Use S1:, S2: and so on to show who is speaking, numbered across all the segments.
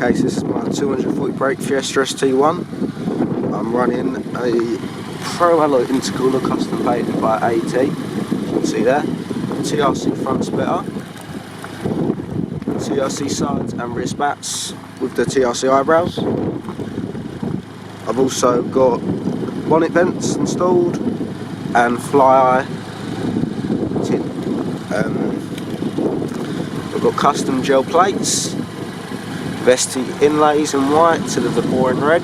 S1: Okay, so this is my 240 brake Fiesta ST1. I'm running a Pro Alloy intercooler custom painted by AT. You can see there. TRC front splitter, TRC sides and rear spats with the TRC eyebrows. I've also got bonnet vents installed and fly eye tint. I've got custom gel plates, Vesti inlays in white to the boring red,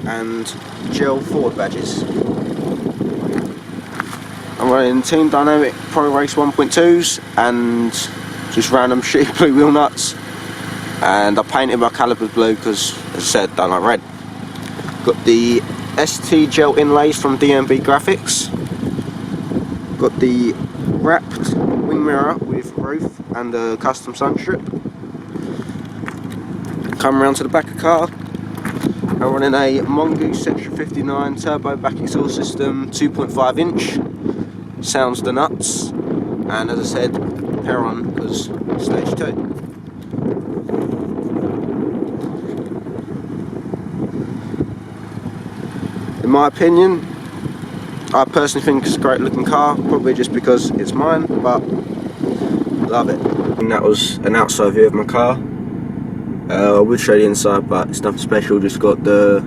S1: and gel forward badges. I'm running Team Dynamic Pro Race 1.2s and just random shitty blue wheel nuts, and I painted my calipers blue because, as I said, I don't like red. Got the ST gel inlays from DMB Graphics. Got the wrapped wing mirror with roof and a custom sun strip. Come around to the back of the car. I'm running a Mongoose Section 59 turbo back exhaust system, 2.5 inch. Sounds the nuts. And as I said, Peron was stage 2. In my opinion, I personally think it's a great looking car, probably just because it's mine, but love it. And that was an outside view of my car. I would show the inside, but it's nothing special. Just got the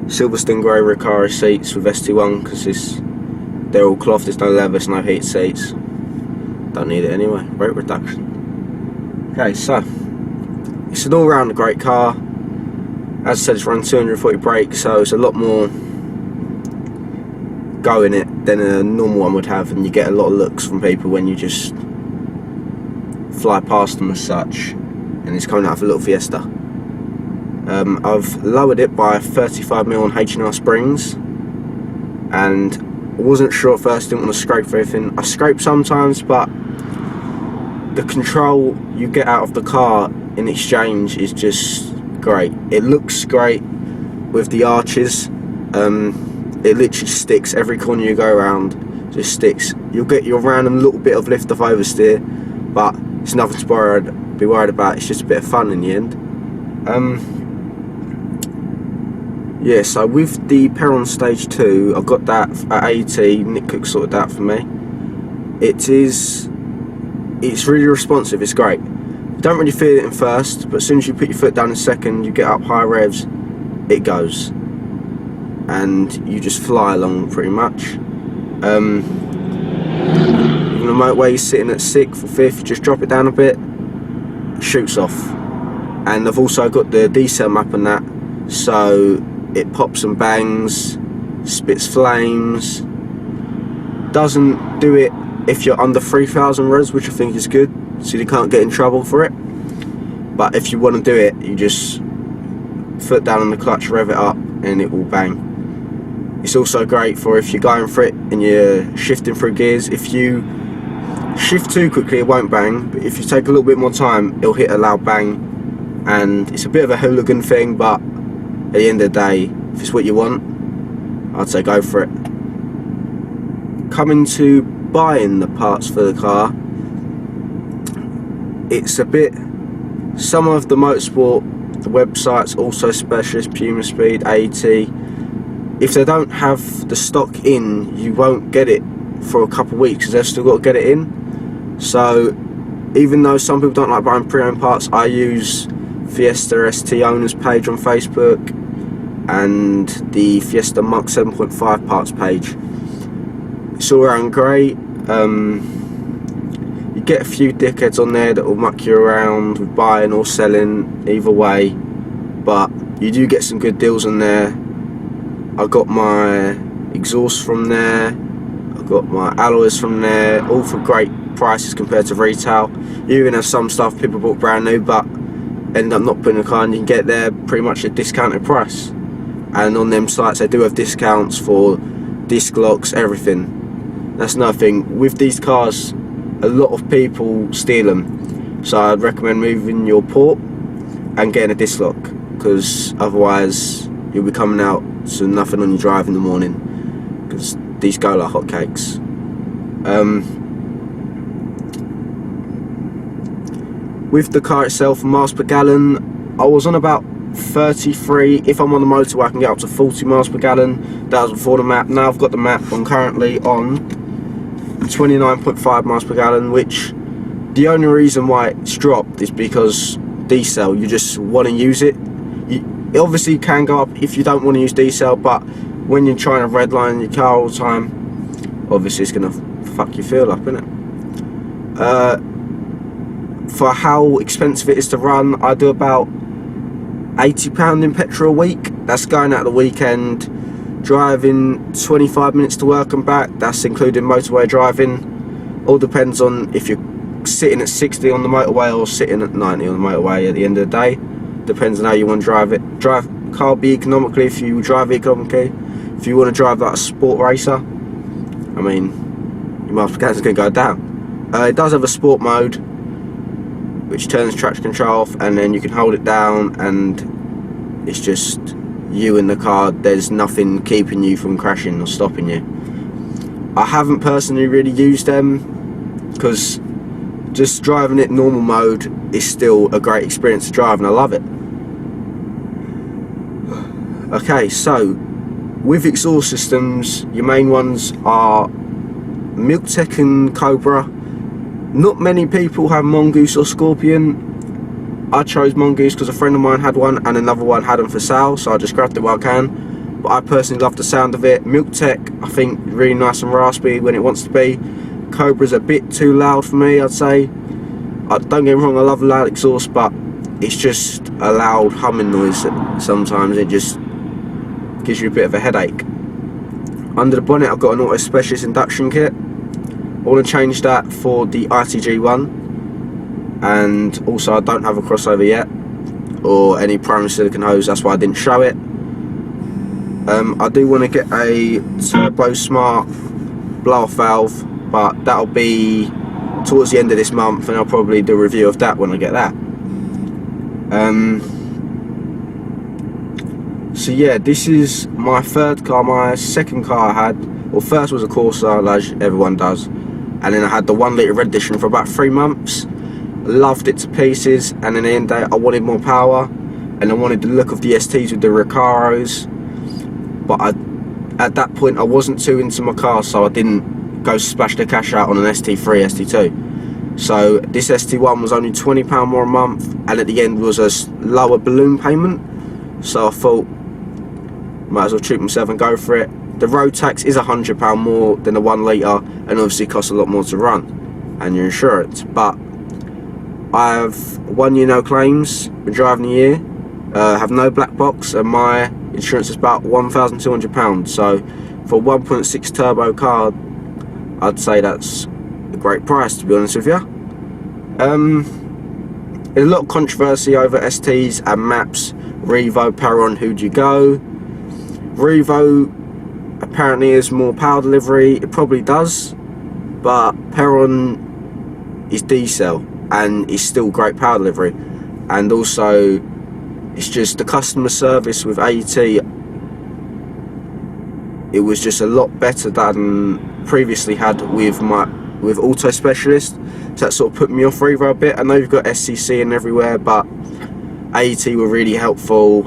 S1: silver Stingray Recaro seats with ST1 because they're all cloth, there's no leather, there's no heated seats. Don't need it anyway, weight reduction. Okay, so it's an all-round great car. As I said, it's running 240 brakes, so it's a lot more go in it than a normal one would have, and you get a lot of looks from people when you just fly past them as such. And it's coming out of a little Fiesta. I've lowered it by 35mm on H&R springs, and I wasn't sure at first, didn't want to scrape for everything. I scrape sometimes, but the control you get out of the car in exchange is just great. It looks great with the arches. It literally sticks every corner you go around, just sticks. You'll get your random little bit of lift off oversteer, but it's nothing to be worried about. It's just a bit of fun in the end. Yeah, so with the Peron stage 2, I got that at AT. Nick Cook sorted that for me. It's really responsive. It's great. You don't really feel it in first, but as soon as you put your foot down in second, you get up high revs, it goes, and you just fly along pretty much. Even the motorway you're sitting at 6th or 5th, you just drop it down a bit, shoots off. And I've also got the decel map on that, so it pops and bangs, spits flames. Doesn't do it if you're under 3000 revs, which I think is good, so you can't get in trouble for it. But if you want to do it, you just foot down on the clutch, rev it up, and it will bang. It's also great for if you're going for it and you're shifting through gears. If you shift too quickly, it won't bang, but if you take a little bit more time, it'll hit a loud bang. And it's a bit of a hooligan thing, but at the end of the day, if it's what you want, I'd say go for it. Coming to buying the parts for the car, it's a bit, some of the motorsport websites, also Specialist, Puma Speed, AT, if they don't have the stock in, you won't get it for a couple of weeks because they've still got to get it in. So even though some people don't like buying pre-owned parts, I use Fiesta ST owners page on Facebook and the Fiesta Mark 7.5 parts page. It's all around great. You get a few dickheads on there that will muck you around with buying or selling, either way, but you do get some good deals on there. I got my exhaust from there, I got my alloys from there, all for great prices compared to retail. You even have some stuff people bought brand new but end up not putting the car in. You can get there pretty much at discounted price, and on them sites they do have discounts for disc locks, everything. That's another thing with these cars, a lot of people steal them, so I'd recommend moving your port and getting a disc lock, because otherwise you'll be coming out to nothing on your drive in the morning, because these go like hotcakes. With the car itself, miles per gallon, I was on about 33. If I'm on the motorway, I can get up to 40 miles per gallon. That was before the map. Now I've got the map. I'm currently on 29.5 miles per gallon, which the only reason why it's dropped is because diesel, you just want to use it. It obviously can go up if you don't want to use diesel, but when you're trying to redline your car all the time, obviously it's going to fuck your fuel up, innit? For how expensive it is to run, I do about £80 in petrol a week. That's going out of the weekend, driving 25 minutes to work and back. That's including motorway driving. All depends on if you're sitting at 60 on the motorway or sitting at 90 on the motorway at the end of the day. Depends on how you want to drive it. Car be economically if you drive it economically. If you want to drive like a sport racer, I mean, your miles per gallon is going to go down. It does have a sport mode, which turns traction control off, and then you can hold it down and it's just you in the car. There's nothing keeping you from crashing or stopping you. I haven't personally really used them because just driving it normal mode is still a great experience to drive, and I love it. Okay, so with exhaust systems, your main ones are Milk-Tech and Cobra. Not many people have Mongoose or Scorpion. I chose Mongoose because a friend of mine had one and another one had them for sale, so I just grabbed it while I can. But I personally love the sound of it. Milk-Tech, I think, really nice and raspy when it wants to be. Cobra's a bit too loud for me, I'd say. Don't get me wrong, I love loud exhaust, but it's just a loud humming noise sometimes. It just gives you a bit of a headache. Under the bonnet, I've got an auto specialist induction kit. I want to change that for the ITG one, and also I don't have a crossover yet or any primary silicone hose. That's why I didn't show it. I do want to get a Turbo Smart blow-off valve, but that'll be towards the end of this month, and I'll probably do a review of that when I get that. So yeah, this is my third car. My second car I had, well, first was a Corsa, as everyone does, and then I had the 1 litre red edition for about 3 months. Loved it to pieces, and in the end I wanted more power, and I wanted the look of the STs with the Recaros, but at that point I wasn't too into my car, so I didn't go splash the cash out on an ST3, ST2. So this ST1 was only £20 more a month, and at the end was a lower balloon payment, so I thought might as well treat myself and go for it. The road tax is £100 more than the 1 litre, and obviously costs a lot more to run, and your insurance. But I have 1 year no claims, been driving a year, have no black box, and my insurance is about £1,200. So for a 1.6 turbo car, I'd say that's a great price, to be honest with you. There's a lot of controversy over STs and maps. Revo, Peron, who do you go? Revo apparently is more power delivery. It probably does, but Peron is diesel and is still great power delivery, and also it's just the customer service with AT. It was just a lot better than previously had with Auto Specialist, so that sort of put me off Revo a bit. I know you've got SCC and everywhere, but AT were really helpful.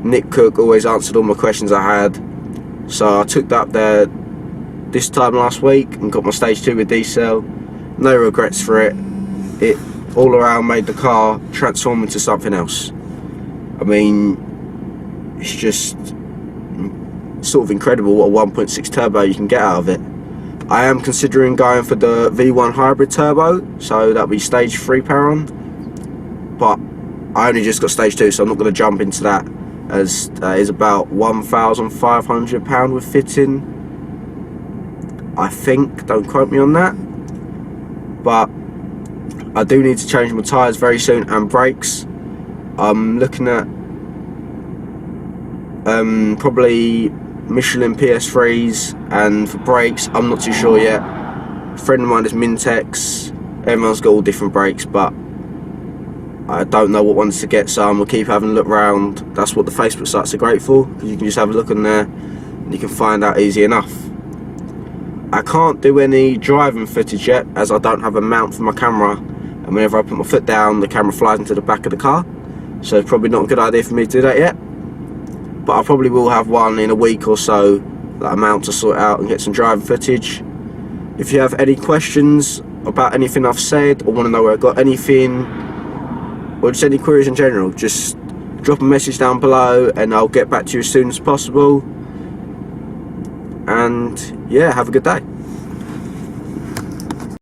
S1: Nick Cook always answered all my questions I had, so I took that up there this time last week and got my stage 2 with diesel. No regrets for it. It all around made the car transform into something else. I mean, it's just sort of incredible what a 1.6 turbo you can get out of it. I am considering going for the V1 hybrid turbo, so that'll be stage 3 Peron, but I only just got stage 2, so I'm not going to jump into that, as that is about £1,500 with fitting, I think. Don't quote me on that, but I do need to change my tyres very soon and brakes. I'm looking at probably Michelin PS3s, and for brakes I'm not too sure yet. A friend of mine is Mintex. Everyone's got all different brakes, but I don't know what ones to get, so I'm going to keep having a look around. That's what the Facebook sites are great for, because you can just have a look on there and you can find out easy enough. I can't do any driving footage yet, as I don't have a mount for my camera, and and whenever I put my foot down, the camera flies into the back of the car. So it's probably not a good idea for me to do that yet, but I probably will have one in a week or so that I'm out to sort out and get some driving footage. If you have any questions about anything I've said, or want to know where I got anything, or just any queries in general, just drop a message down below and I'll get back to you as soon as possible. And yeah, have a good day.